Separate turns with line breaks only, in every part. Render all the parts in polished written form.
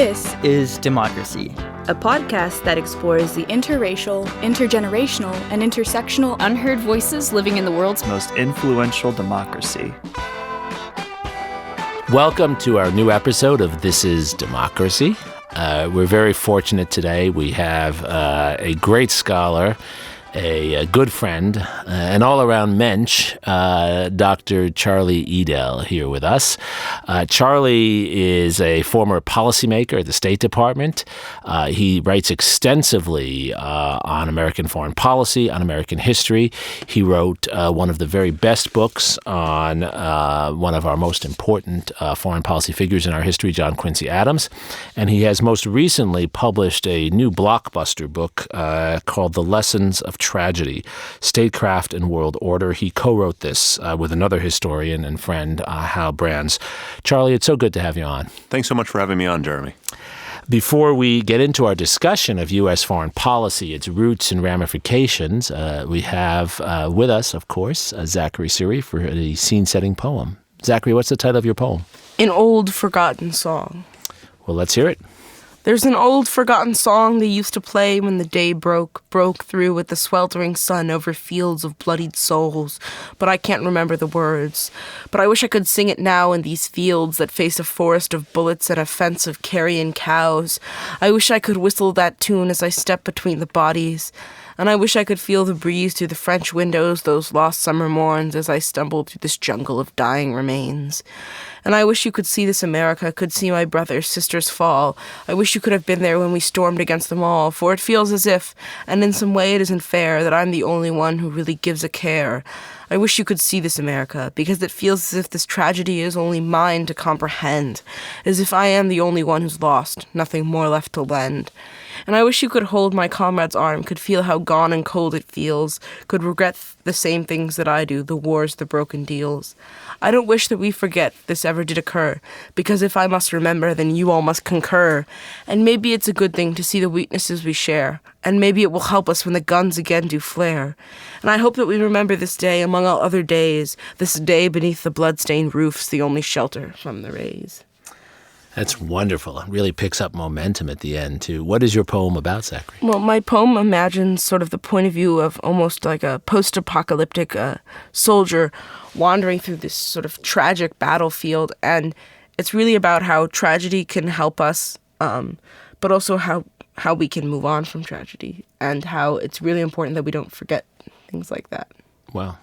This is Democracy,
a podcast that explores the interracial, intergenerational, and intersectional
unheard voices living in the world's
most influential democracy.
Welcome to our new episode of This is Democracy. We're very fortunate today. We have a great scholar, a good friend, an all-around mensch, Dr. Charlie Edel here with us. Charlie is a former policymaker at the State Department. He writes extensively on American foreign policy, on American history. He wrote one of the very best books on one of our most important foreign policy figures in our history, John Quincy Adams. And he has most recently published a new blockbuster book called The Lessons of Tragedy, Statecraft and World Order. He co-wrote this with another historian and friend, Hal Brands. Charlie, it's so good to have you on.
Thanks so much for having me on, Jeremy.
Before we get into our discussion of U.S. foreign policy, its roots and ramifications, we have with us, of course, Zachary for a scene-setting poem. Zachary, what's the title of your poem?
An Old Forgotten Song.
Well, let's hear it.
There's an old forgotten song they used to play when the day broke through with the sweltering sun over fields of bloodied souls, but I can't remember the words. But I wish I could sing it now in these fields that face a forest of bullets and a fence of carrion cows. I wish I could whistle that tune as I step between the bodies. And I wish I could feel the breeze through the French windows those lost summer morns as I stumbled through this jungle of dying remains. And I wish you could see this America, could see my brothers, sisters fall. I wish you could have been there when we stormed against them all, for it feels as if, and in some way it isn't fair, that I'm the only one who really gives a care. I wish you could see this America, because it feels as if this tragedy is only mine to comprehend, as if I am the only one who's lost, nothing more left to lend. And I wish you could hold my comrade's arm, could feel how gone and cold it feels, could regret the same things that I do, the wars, the broken deals. I don't wish that we forget this ever did occur, because if I must remember, then you all must concur. And maybe it's a good thing to see the weaknesses we share, and maybe it will help us when the guns again do flare. And I hope that we remember this day among all other days, this day beneath the blood-stained roofs, the only shelter from the rays.
That's wonderful. It really picks up momentum at the end, too. What is your poem about, Zachary?
Well, my poem imagines sort of the point of view of almost like a post-apocalyptic soldier wandering through this sort of tragic battlefield. And it's really about how tragedy can help us, but also how we can move on from tragedy, and how it's really important that we don't forget things like that.
Wow.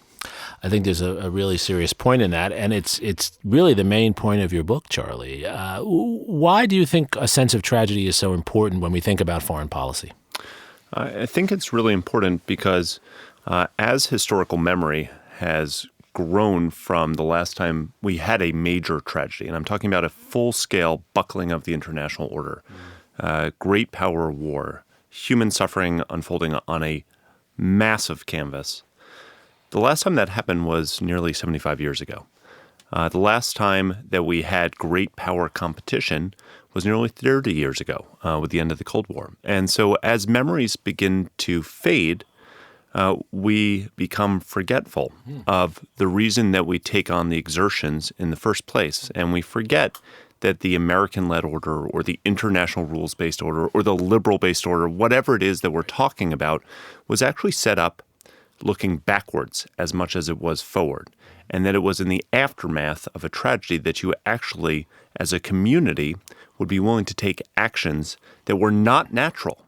I think there's a really serious point in that, and it's really the main point of your book, Charlie. Why do you think a sense of tragedy is so important when we think about foreign policy?
I think it's really important because as historical memory has grown from the last time we had a major tragedy, and I'm talking about a full-scale buckling of the international order, great power war, human suffering unfolding on a massive canvas. The last time that happened was nearly 75 years ago. The last time that we had great power competition was nearly 30 years ago with the end of the Cold War. And so as memories begin to fade, we become forgetful of the reason that we take on the exertions in the first place. And we forget that the American-led order or the international rules-based order or the liberal-based order, whatever it is that we're talking about, was actually set up looking backwards as much as it was forward, and that it was in the aftermath of a tragedy that you actually, as a community, would be willing to take actions that were not natural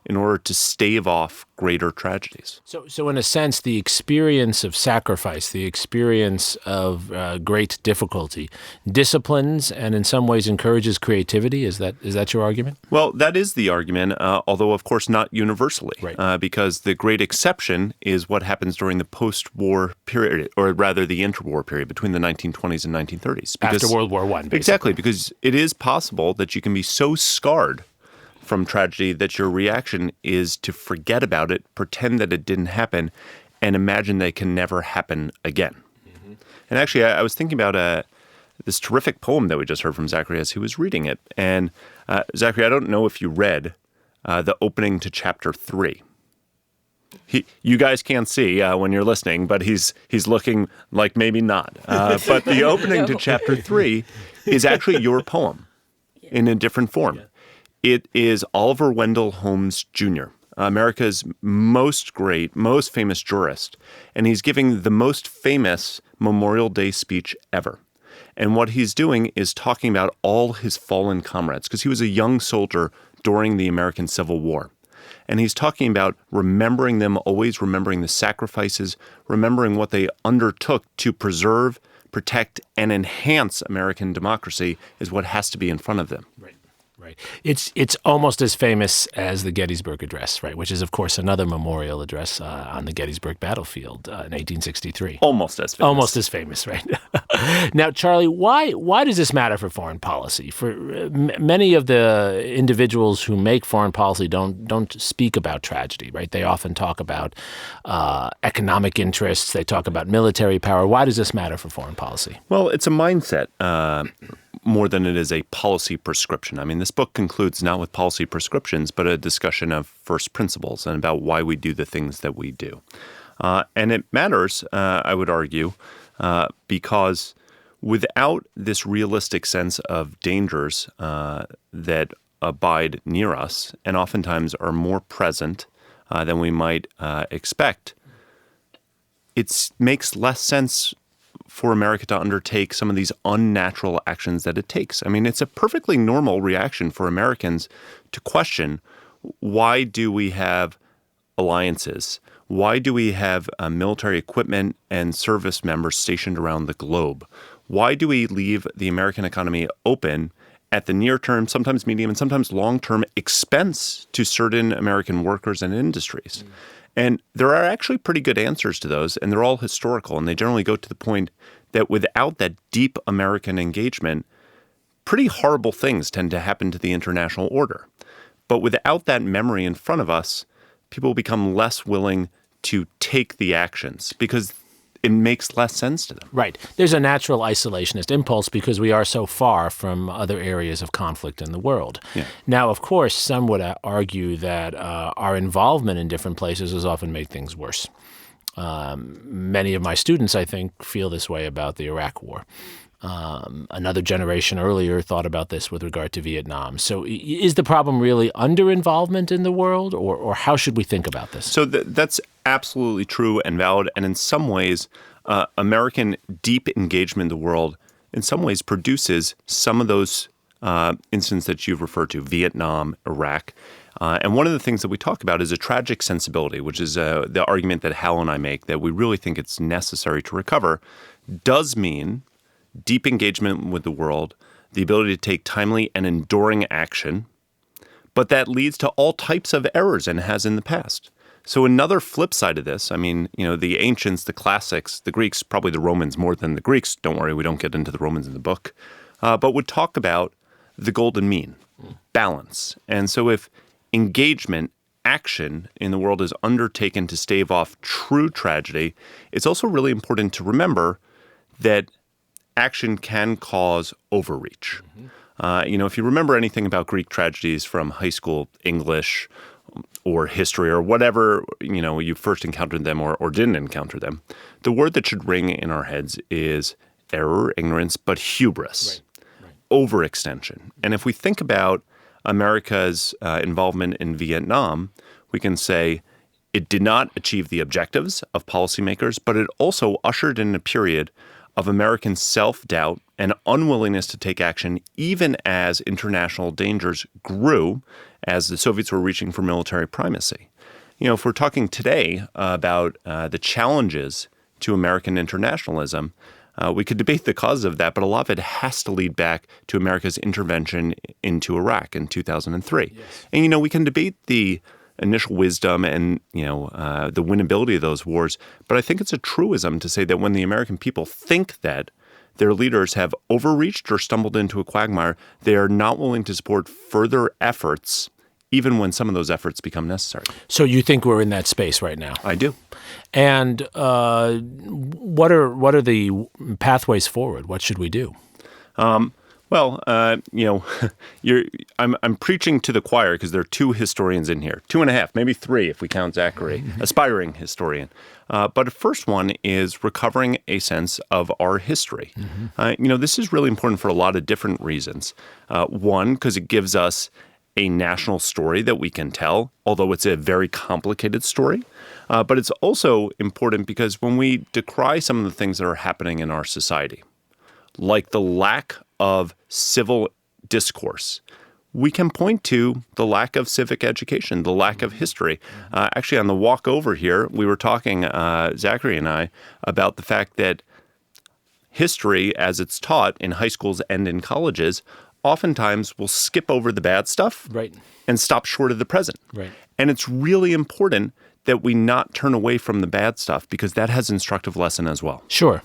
in order to stave off greater tragedies.
So in a sense, the experience of sacrifice, the experience of great difficulty, disciplines and in some ways encourages creativity. Is that your argument?
Well, that is the argument, although of course not universally,
right.
Because the great exception is what happens during the post-war period, or rather the interwar period between the 1920s and 1930s.
After World War I, basically.
Exactly, because it is possible that you can be so scarred from tragedy that your reaction is to forget about it, pretend that it didn't happen, and imagine that it can never happen again. Mm-hmm. And actually, I was thinking about this terrific poem that we just heard from Zachary as he was reading it. And Zachary, I don't know if you read the opening to chapter 3. You guys can't see when you're listening, but he's looking like maybe not. But the opening to chapter 3 is actually your poem. in a different form. It is Oliver Wendell Holmes Jr., America's most famous jurist, and he's giving the most famous Memorial Day speech ever. And what he's doing is talking about all his fallen comrades, because he was a young soldier during the American Civil War. And he's talking about remembering them, always remembering the sacrifices, remembering what they undertook to preserve, protect, and enhance American democracy is what has to be in front of them.
Right. It's almost as famous as the Gettysburg Address, right? Which is, of course, another memorial address on the Gettysburg battlefield in 1863.
Almost as famous.
Almost as famous, right? Now, Charlie, why does this matter for foreign policy? For many of the individuals who make foreign policy don't speak about tragedy, right? They often talk about economic interests. They talk about military power. Why does this matter for foreign policy?
Well, it's a mindset more than it is a policy prescription. I mean, this book concludes not with policy prescriptions, but a discussion of first principles and about why we do the things that we do. And it matters, I would argue, because without this realistic sense of dangers that abide near us and oftentimes are more present than we might expect, it makes less sense for America to undertake some of these unnatural actions that it takes. I mean, it's a perfectly normal reaction for Americans to question, why do we have alliances? Why do we have military equipment and service members stationed around the globe? Why do we leave the American economy open at the near term, sometimes medium, and sometimes long-term expense to certain American workers and industries? And there are actually pretty good answers to those, and they're all historical, and they generally go to the point that without that deep American engagement, pretty horrible things tend to happen to the international order. But without that memory in front of us, people become less willing to take the actions because it makes less sense to them.
Right. There's a natural isolationist impulse because we are so far from other areas of conflict in the world.
Yeah.
Now, of course, some would argue that our involvement in different places has often made things worse. Many of my students, I think, feel this way about the Iraq War. Another generation earlier thought about this with regard to Vietnam. So is the problem really under-involvement in the world, or how should we think about this?
So that's absolutely true and valid. And in some ways, American deep engagement in the world in some ways produces some of those incidents that you've referred to, Vietnam, Iraq. And one of the things that we talk about is a tragic sensibility, which is the argument that Hal and I make that we really think it's necessary to recover, does mean deep engagement with the world, the ability to take timely and enduring action, but that leads to all types of errors and has in the past. So another flip side of this, I mean, the ancients, the classics, the Greeks, probably the Romans more than the Greeks, don't worry, we don't get into the Romans in the book, but would talk about the golden mean, balance. And so if engagement, action in the world is undertaken to stave off true tragedy, it's also really important to remember that action can cause overreach. If you remember anything about Greek tragedies from high school English or history or whatever, you first encountered them or didn't encounter them, the word that should ring in our heads is error, ignorance, but hubris, overextension. And if we think about America's involvement in Vietnam, we can say it did not achieve the objectives of policymakers, but it also ushered in a period of American self-doubt and unwillingness to take action even as international dangers grew as the Soviets were reaching for military primacy. If we're talking today about the challenges to American internationalism, we could debate the cause of that, but a lot of it has to lead back to America's intervention into Iraq in 2003. Yes. And, we can debate the initial wisdom and, the winnability of those wars. But I think it's a truism to say that when the American people think that their leaders have overreached or stumbled into a quagmire, they are not willing to support further efforts, even when some of those efforts become necessary.
So you think we're in that space right now?
I do.
And what are the pathways forward? What should we do?
Well, I'm preaching to the choir because there are two historians in here, 2.5, maybe 3 if we count Zachary, aspiring historian. But the first one is recovering a sense of our history. This is really important for a lot of different reasons. One, because it gives us a national story that we can tell, although it's a very complicated story. But it's also important because when we decry some of the things that are happening in our society, like the lack of civil discourse, we can point to the lack of civic education, the lack of history. Actually, on the walk over here, we were talking, Zachary and I, about the fact that history, as it's taught in high schools and in colleges, oftentimes will skip over the bad stuff and stop short of the present. And it's really important that we not turn away from the bad stuff because that has instructive lesson as well.
Sure.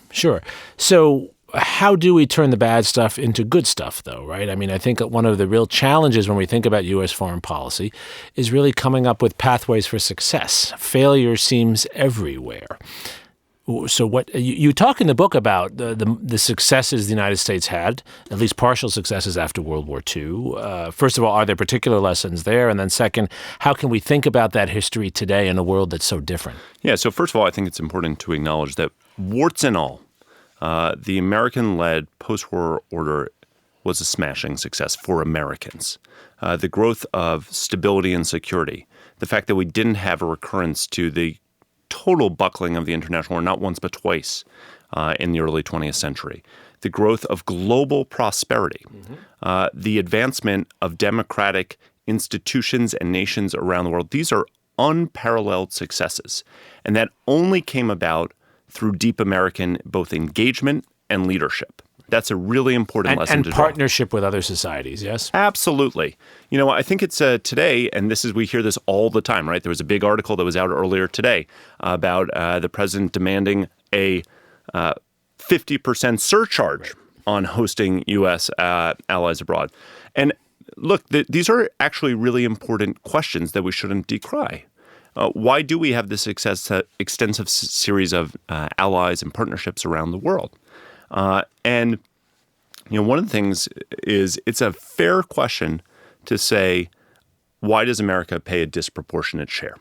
So how do we turn the bad stuff into good stuff, though, right? I mean, I think one of the real challenges when we think about U.S. foreign policy is really coming up with pathways for success. Failure seems everywhere. So what you talk in the book about the successes the United States had, at least partial successes after World War II. First of all, are there particular lessons there? And then second, how can we think about that history today in a world that's so different?
Yeah, so first of all, I think it's important to acknowledge that warts and all, the American-led post-war order was a smashing success for Americans. The growth of stability and security, the fact that we didn't have a recurrence to the total buckling of the international order, not once but twice in the early 20th century, the growth of global prosperity, the advancement of democratic institutions and nations around the world. These are unparalleled successes. And that only came about through deep American both engagement and leadership. That's a really important lesson to draw.
And partnership with other societies, yes?
Absolutely. I think it's today, and we hear this all the time, right? There was a big article that was out earlier today about the president demanding a 50% surcharge on hosting U.S. allies abroad. And look, these are actually really important questions that we shouldn't decry. Why do we have this extensive series of allies and partnerships around the world? And one of the things is it's a fair question to say, why does America pay a disproportionate share?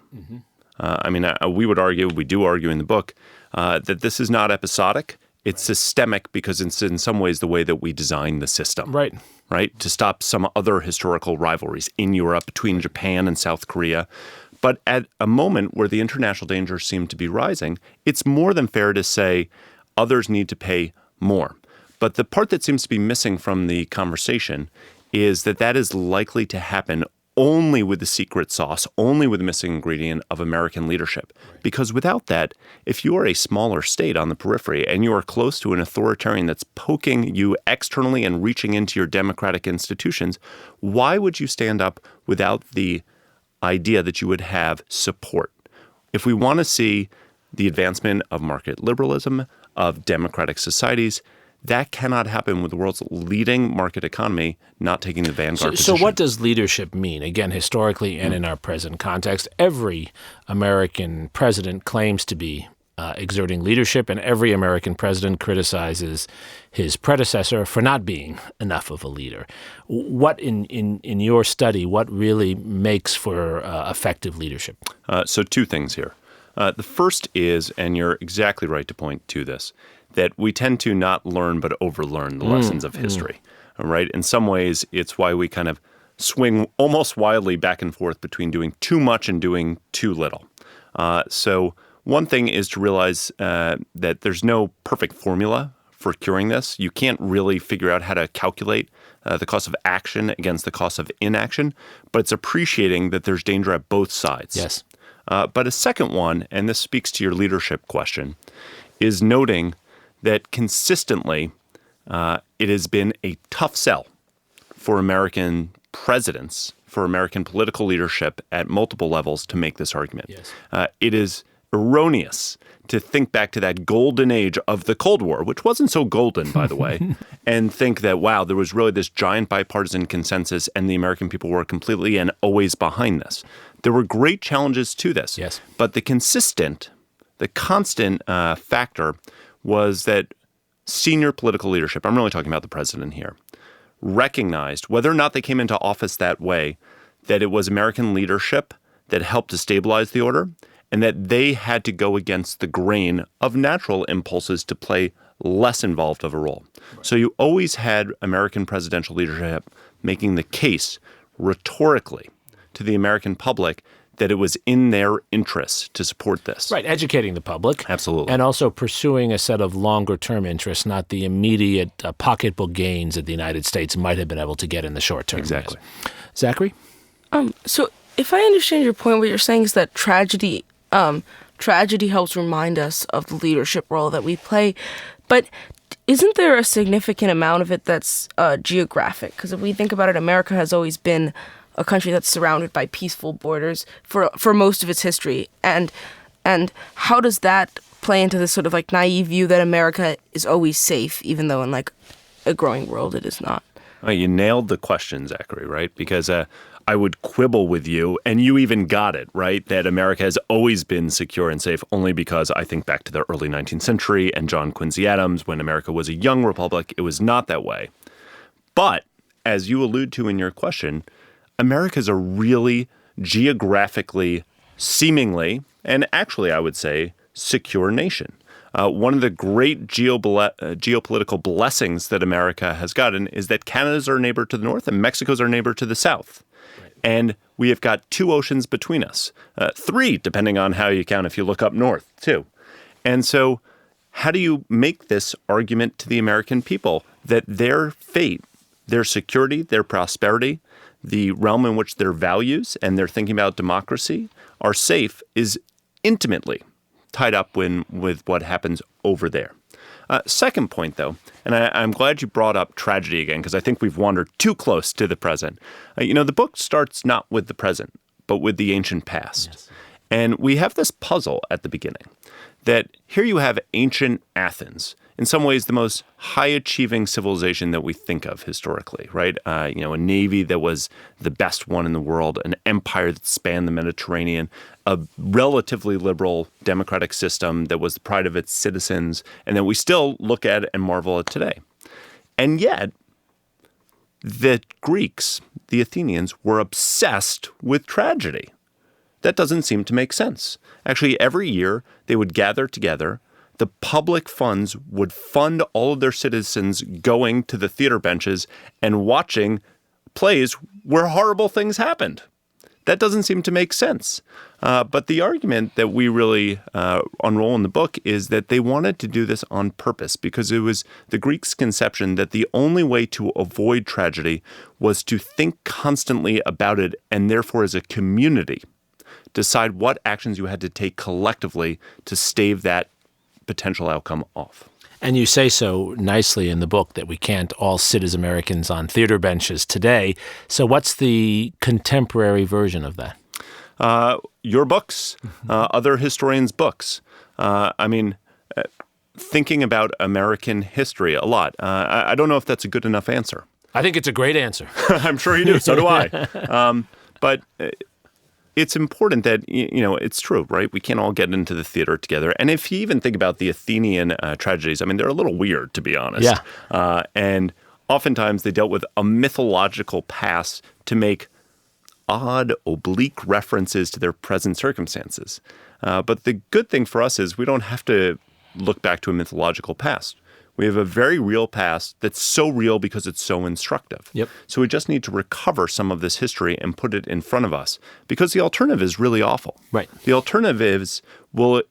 We would argue, we do argue in the book, that this is not episodic. It's systemic because it's in some ways the way that we design the system. Right? To stop some other historical rivalries in Europe between Japan and South Korea. But at a moment where the international dangers seem to be rising, it's more than fair to say others need to pay more. But the part that seems to be missing from the conversation is that is likely to happen only with the secret sauce, only with the missing ingredient of American leadership. Because without that, if you are a smaller state on the periphery and you are close to an authoritarian that's poking you externally and reaching into your democratic institutions, why would you stand up without the idea that you would have support? If we want to see the advancement of market liberalism, of democratic societies, that cannot happen with the world's leading market economy not taking the vanguard position.
So what does leadership mean? Again, historically and in our present context, every American president claims to be exerting leadership, and every American president criticizes his predecessor for not being enough of a leader. What in your study, what really makes for effective leadership?
So 2 things here. The first is, and you're exactly right to point to this, that we tend to not learn but overlearn the lessons of history. Right? In some ways, it's why we kind of swing almost wildly back and forth between doing too much and doing too little. So one thing is to realize that there's no perfect formula for curing this. You can't really figure out how to calculate the cost of action against the cost of inaction, but it's appreciating that there's danger at both sides.
Yes.
But a second one, and this speaks to your leadership question, is noting that consistently it has been a tough sell for American presidents, for American political leadership at multiple levels to make this argument.
Yes.
It is erroneous to think back to that golden age of the Cold War, which wasn't so golden, by the way, and think that, wow, there was really this giant bipartisan consensus and the American people were completely and always behind this. There were great challenges to this.
Yes.
But the constant factor was that senior political leadership, I'm really talking about the president here, recognized, whether or not they came into office that way, that it was American leadership that helped to stabilize the order, and that they had to go against the grain of natural impulses to play less involved of a role. Right. So you always had American presidential leadership making the case rhetorically to the American public that it was in their interests to support this.
Right, educating the public.
Absolutely.
And also pursuing a set of longer-term interests, not the immediate pocketbook gains that the United States might have been able to get in the short term.
Exactly.
Zachary?
So if I understand your point, what you're saying is that tragedy helps remind us of the leadership role that we play. But isn't there a significant amount of it that's geographic? Because if we think about it, America has always been a country that's surrounded by peaceful borders for most of its history. And how does that play into this sort of like naive view that America is always safe, even though in like a growing world it is not?
Well, you nailed the question, Zachary, right? Because I would quibble with you, and you even got it, right? That America has always been secure and safe only because I think back to the early 19th century and John Quincy Adams, when America was a young republic, it was not that way. But as you allude to in your question, America is a really geographically, seemingly, and actually I would say, secure nation. One of the great geopolitical blessings that America has gotten is that Canada's our neighbor to the north and Mexico's our neighbor to the south. Right. And we have got 2 oceans between us, 3, depending on how you count if you look up north, too. And so how do you make this argument to the American people that their fate, their security, their prosperity, the realm in which their values and their thinking about democracy are safe is intimately tied up with what happens over there? Second point, though, and I'm glad you brought up tragedy again, because I think we've wandered too close to the present. The book starts not with the present, but with the ancient past. Yes. And we have this puzzle at the beginning that here you have ancient Athens, in some ways the most high-achieving civilization that we think of historically, right? A navy that was the best one in the world, an empire that spanned the Mediterranean, a relatively liberal democratic system that was the pride of its citizens, and that we still look at and marvel at today. And yet, the Greeks, the Athenians, were obsessed with tragedy. That doesn't seem to make sense. Actually, every year they would gather together. The public funds would fund all of their citizens going to the theater benches and watching plays where horrible things happened. That doesn't seem to make sense. But the argument that we really unroll in the book is that they wanted to do this on purpose because it was the Greeks' conception that the only way to avoid tragedy was to think constantly about it and therefore as a community decide what actions you had to take collectively to stave that potential outcome off.
And you say so nicely in the book that we can't all sit as Americans on theater benches today. So what's the contemporary version of that?
Your books, other historians' books. Thinking about American history a lot. I don't know if that's a good enough answer.
I think it's a great answer.
I'm sure you do. So do I. But it's important that, it's true, right? We can't all get into the theater together. And if you even think about the Athenian tragedies, they're a little weird, to be honest.
Yeah.
And oftentimes they dealt with a mythological past to make odd, oblique references to their present circumstances. But the good thing for us is we don't have to look back to a mythological past. We have a very real past that's so real because it's so instructive.
Yep.
So we just need to recover some of this history and put it in front of us because the alternative is really awful.
Right.
The alternative is we'll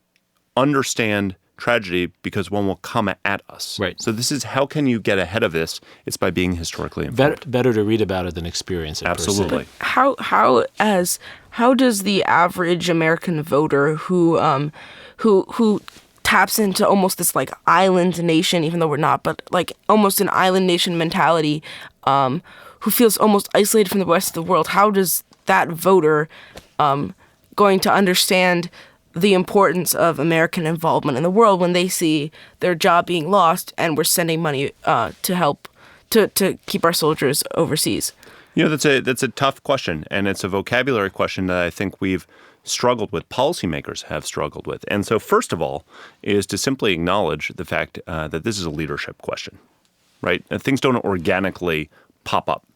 understand tragedy because one will come at us.
Right.
So this is how can you get ahead of this? It's by being historically informed.
Better to read about it than experience it.
Absolutely.
But how does the average American voter who taps into almost this like island nation, even though we're not, but like almost an island nation mentality, who feels almost isolated from the rest of the world, how does that voter going to understand the importance of American involvement in the world when they see their job being lost and we're sending money to help to keep our soldiers overseas?
That's a tough question, and it's a vocabulary question that I think we've struggled with, policymakers have struggled with. And so first of all is to simply acknowledge the fact that this is a leadership question, right? Things don't organically pop up.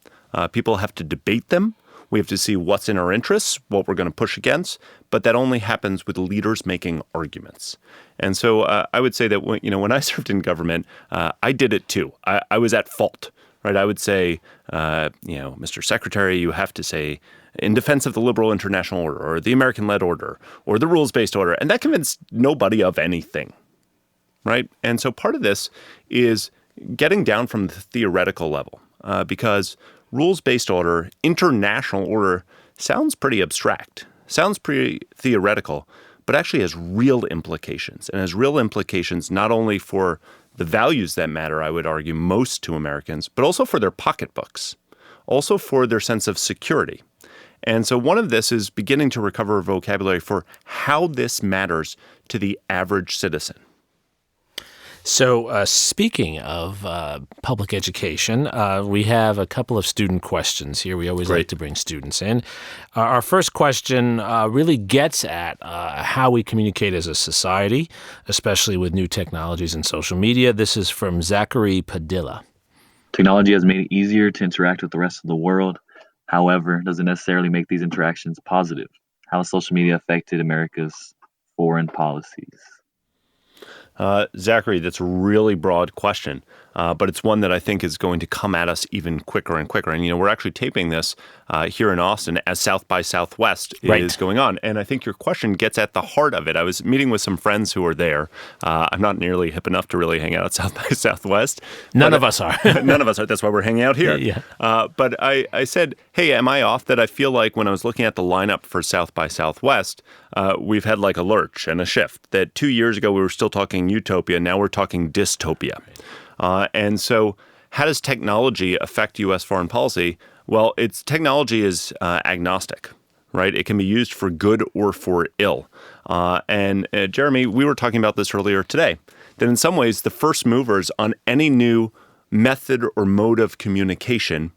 People have to debate them. We have to see what's in our interests, what we're going to push against, but that only happens with leaders making arguments. And so I would say that when I served in government, I did it too. I was at fault, right? I would say, Mr. Secretary, you have to say in defense of the liberal international order or the American-led order or the rules-based order, and that convinced nobody of anything, right? And so part of this is getting down from the theoretical level because rules-based order, international order, sounds pretty abstract, sounds pretty theoretical, but actually has real implications, and has real implications not only for the values that matter, I would argue, most to Americans, but also for their pocketbooks, also for their sense of security. And so one of this is beginning to recover a vocabulary for how this matters to the average citizen.
So speaking of public education, we have a couple of student questions here. We always like to bring students in. Our first question really gets at how we communicate as a society, especially with new technologies and social media. This is from Zachary Padilla.
Technology has made it easier to interact with the rest of the world. However, doesn't necessarily make these interactions positive. How has social media affected America's foreign policies?
Zachary, that's a really broad question, but it's one that I think is going to come at us even quicker and quicker. And, we're actually taping this here in Austin as South by Southwest is going on. And I think your question gets at the heart of it. I was meeting with some friends who are there. I'm not nearly hip enough to really hang out at South by Southwest.
None of us are.
None of us are. That's why we're hanging out here.
Yeah.
But I said, hey, am I off that I feel like when I was looking at the lineup for South by Southwest, we've had like a lurch and a shift, that 2 years ago we were still talking utopia. Now we're talking dystopia. And so how does technology affect U.S. foreign policy? Well, technology is agnostic, right? It can be used for good or for ill. And Jeremi, we were talking about this earlier today, that in some ways the first movers on any new method or mode of communication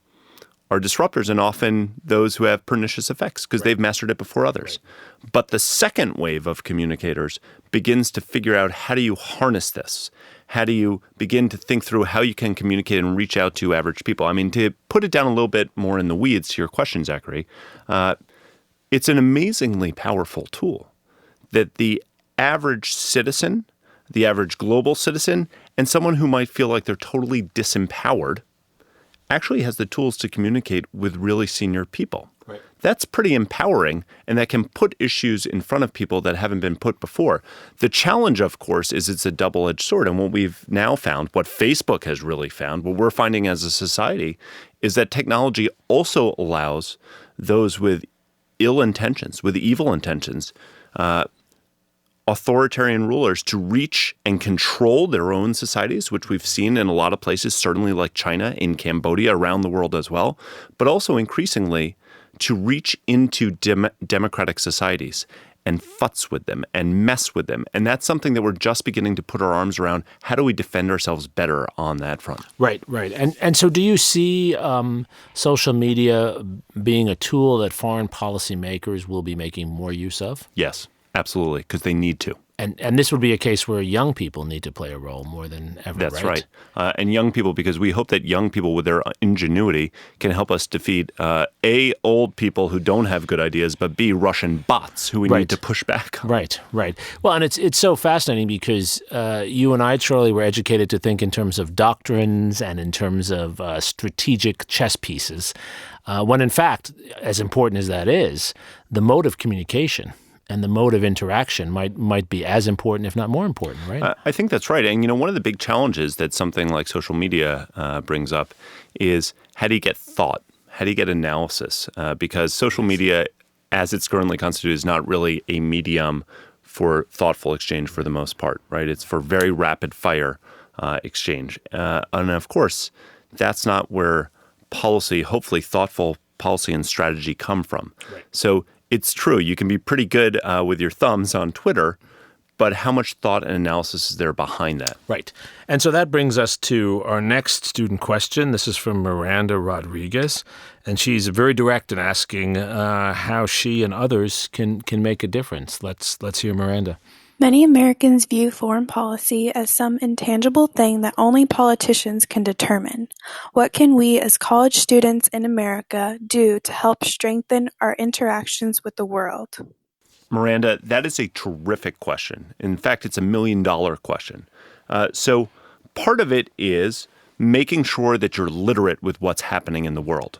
are disruptors and often those who have pernicious effects because they've mastered it before others. But the second wave of communicators begins to figure out, how do you harness this? How do you begin to think through how you can communicate and reach out to average people? I mean, to put it down a little bit more in the weeds to your question, Zachary, it's an amazingly powerful tool that the average citizen, the average global citizen, and someone who might feel like they're totally disempowered actually has the tools to communicate with really senior people. Right. That's pretty empowering, and that can put issues in front of people that haven't been put before. The challenge, of course, is it's a double-edged sword. And what we've now found, what Facebook has really found, what we're finding as a society, is that technology also allows those with ill intentions, with evil intentions, authoritarian rulers to reach and control their own societies, which we've seen in a lot of places, certainly like China, in Cambodia, around the world as well, but also increasingly to reach into democratic societies and futz with them and mess with them. And that's something that we're just beginning to put our arms around. How do we defend ourselves better on that front?
Right. And so do you see social media being a tool that foreign policymakers will be making more use of?
Yes. Absolutely, because they need to.
And this would be a case where young people need to play a role more than ever,
That's
right?
And young people, because we hope that young people with their ingenuity can help us defeat, A, old people who don't have good ideas, but B, Russian bots who we need to push back on.
Right. Well, and it's so fascinating because you and I, Charlie, were educated to think in terms of doctrines and in terms of strategic chess pieces, when in fact, as important as that is, the mode of communication and the mode of interaction might be as important, if not more important, right?
I think that's right. And, one of the big challenges that something like social media brings up is, how do you get thought? How do you get analysis? Because social media, as it's currently constituted, is not really a medium for thoughtful exchange for the most part, right? It's for very rapid fire exchange. And of course, that's not where policy, hopefully thoughtful policy and strategy come from. Right. So it's true, you can be pretty good with your thumbs on Twitter, but how much thought and analysis is there behind that?
Right. And so that brings us to our next student question. This is from Miranda Rodriguez, and she's very direct in asking how she and others can make a difference. Let's hear Miranda.
Many Americans view foreign policy as some intangible thing that only politicians can determine. What can we as college students in America do to help strengthen our interactions with the world?
Miranda, that is a terrific question. In fact, it's $1 million question. So part of it is making sure that you're literate with what's happening in the world.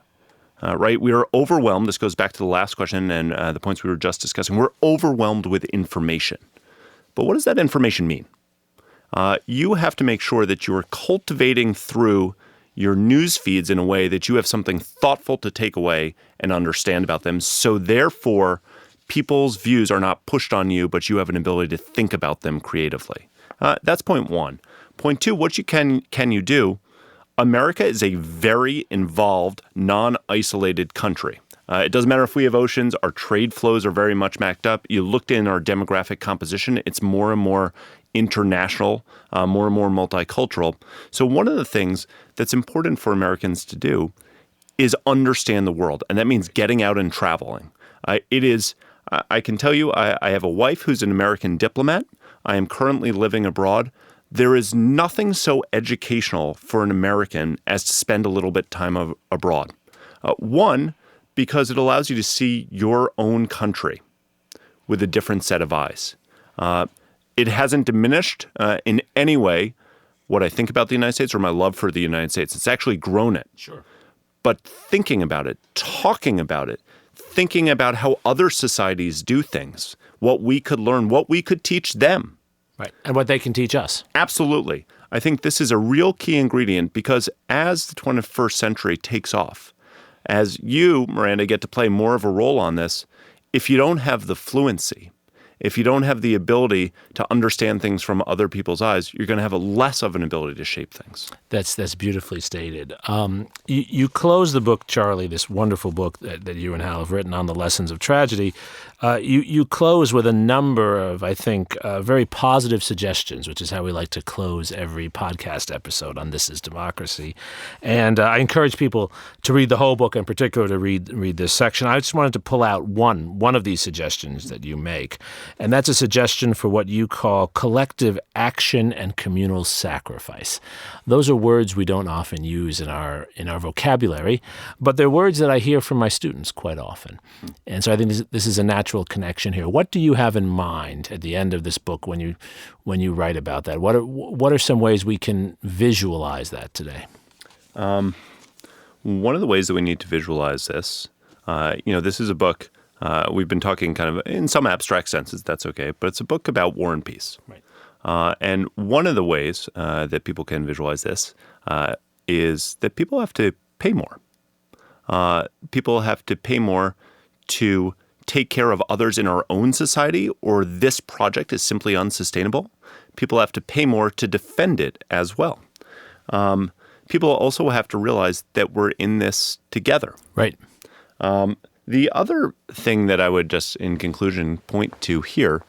Right? We are overwhelmed. This goes back to the last question and the points we were just discussing. We're overwhelmed with information. But what does that information mean? You have to make sure that you are cultivating through your news feeds in a way that you have something thoughtful to take away and understand about them. So therefore, people's views are not pushed on you, but you have an ability to think about them creatively. That's point one. Point two, what can you do? America is a very involved, non-isolated country. It doesn't matter if we have oceans, our trade flows are very much mapped up. You looked in our demographic composition, it's more and more international, more and more multicultural. So one of the things that's important for Americans to do is understand the world. And that means getting out and traveling. I can tell you, I have a wife who's an American diplomat. I am currently living abroad. There is nothing so educational for an American as to spend a little bit time abroad. One, because it allows you to see your own country with a different set of eyes. It hasn't diminished in any way what I think about the United States or my love for the United States. It's actually grown it.
Sure.
But thinking about it, talking about it, thinking about how other societies do things, what we could learn, what we could teach them.
Right. And what they can teach us.
Absolutely. I think this is a real key ingredient because as the 21st century takes off, as you, Miranda, get to play more of a role on this, if you don't have the fluency, if you don't have the ability to understand things from other people's eyes, you're going to have less of an ability to shape things.
That's beautifully stated. You close the book, Charlie, this wonderful book that you and Hal have written on the lessons of tragedy. You close with a number of, I think, very positive suggestions, which is how we like to close every podcast episode on This is Democracy. And I encourage people to read the whole book, in particular to read this section. I just wanted to pull out one of these suggestions that you make, and that's a suggestion for what you call collective action and communal sacrifice. Those are words we don't often use in our vocabulary, but they're words that I hear from my students quite often. And so I think this is a natural connection here. What do you have in mind at the end of this book when you write about that? What are some ways we can visualize that today?
One of the ways that we need to visualize this, this is a book. We've been talking kind of in some abstract senses, that's okay, but it's a book about war and peace.
Right.
And one of the ways that people can visualize this is that people have to pay more. People have to pay more to take care of others in our own society, or this project is simply unsustainable. People have to pay more to defend it as well. People also have to realize that we're in this together.
Right.
The other thing that I would just, in conclusion, point to here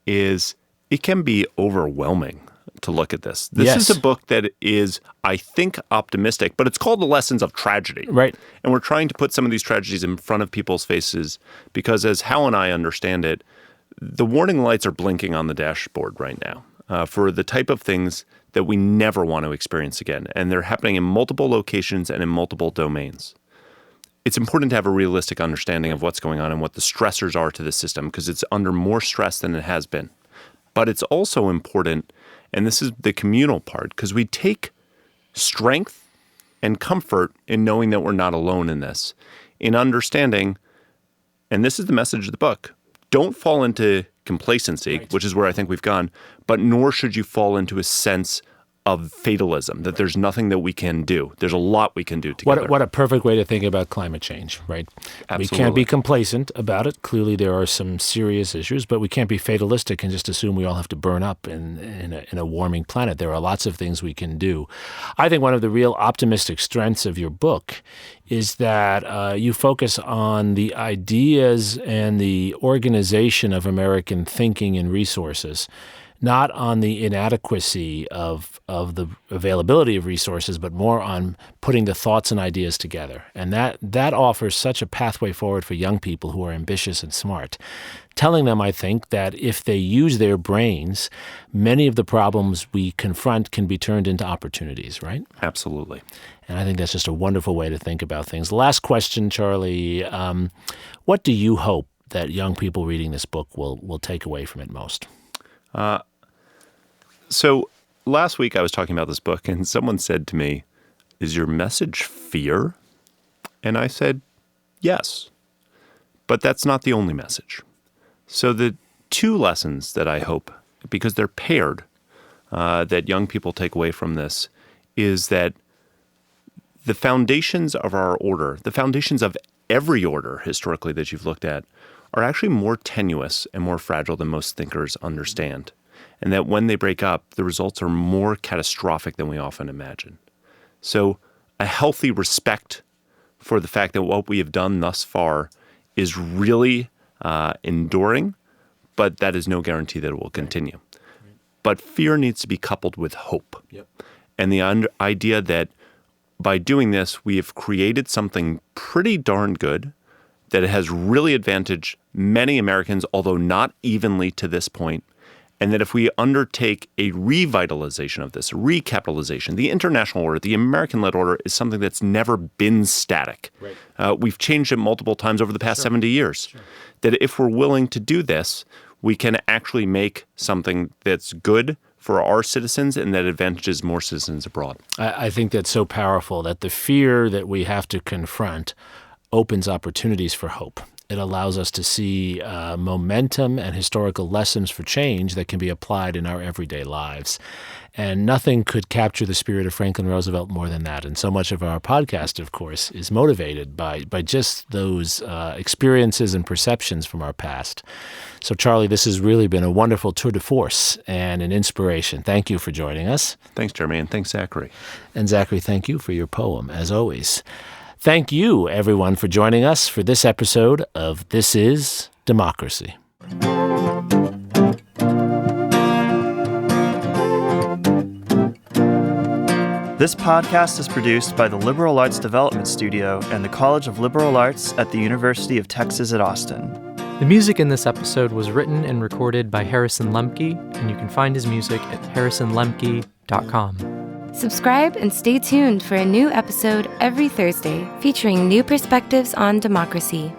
is it can be overwhelming to look at this. This is a book that is, I think, optimistic, but it's called The Lessons of Tragedy.
Right.
And we're trying to put some of these tragedies in front of people's faces because, as Hal and I understand it, the warning lights are blinking on the dashboard right now for the type of things that we never want to experience again. And they're happening in multiple locations and in multiple domains. It's important to have a realistic understanding of what's going on and what the stressors are to the system because it's under more stress than it has been. But it's also important, and this is the communal part, because we take strength and comfort in knowing that we're not alone in this, in understanding, and this is the message of the book, don't fall into complacency, which is where I think we've gone, but nor should you fall into a sense of fatalism, that there's nothing that we can do. There's a lot we can do together.
What a perfect way to think about climate change, right?
Absolutely.
We can't be complacent about it. Clearly there are some serious issues, but we can't be fatalistic and just assume we all have to burn up in a warming planet. There are lots of things we can do. I think one of the real optimistic strengths of your book is that you focus on the ideas and the organization of American thinking and resources. not on the inadequacy of the availability of resources, but more on putting the thoughts and ideas together. And that offers such a pathway forward for young people who are ambitious and smart. Telling them, I think, that if they use their brains, many of the problems we confront can be turned into opportunities, right?
Absolutely.
And I think that's just a wonderful way to think about things. Last question, Charlie. What do you hope that young people reading this book will take away from it most?
So last week I was talking about this book, and someone said to me, "Is your message fear?" And I said, yes. But that's not the only message. So the two lessons that I hope, because they're paired, that young people take away from this is that the foundations of our order, the foundations of every order historically that you've looked at, are actually more tenuous and more fragile than most thinkers understand. And that when they break up, the results are more catastrophic than we often imagine. So a healthy respect for the fact that what we have done thus far is really enduring, but that is no guarantee that it will continue. But fear needs to be coupled with hope.
Yep.
And the idea that by doing this, we have created something pretty darn good that has really advantaged many Americans, although not evenly to this point. And that if we undertake a revitalization of this, recapitalization, the international order, the American-led order is something that's never been static.
Right.
We've changed it multiple times over the past 70 years. Sure. That if we're willing to do this, we can actually make something that's good for our citizens and that advantages more citizens abroad.
I think that's so powerful, that the fear that we have to confront opens opportunities for hope. It allows us to see momentum and historical lessons for change that can be applied in our everyday lives. And nothing could capture the spirit of Franklin Roosevelt more than that. And so much of our podcast, of course, is motivated by just those experiences and perceptions from our past. So, Charlie, this has really been a wonderful tour de force and an inspiration. Thank you for joining us.
Thanks, Jeremy, and thanks, Zachary.
And Zachary, thank you for your poem, as always. Thank you, everyone, for joining us for this episode of This is Democracy.
This podcast is produced by the Liberal Arts Development Studio and the College of Liberal Arts at the University of Texas at Austin.
The music in this episode was written and recorded by Harrison Lemke, and you can find his music at harrisonlemke.com.
Subscribe and stay tuned for a new episode every Thursday featuring new perspectives on democracy.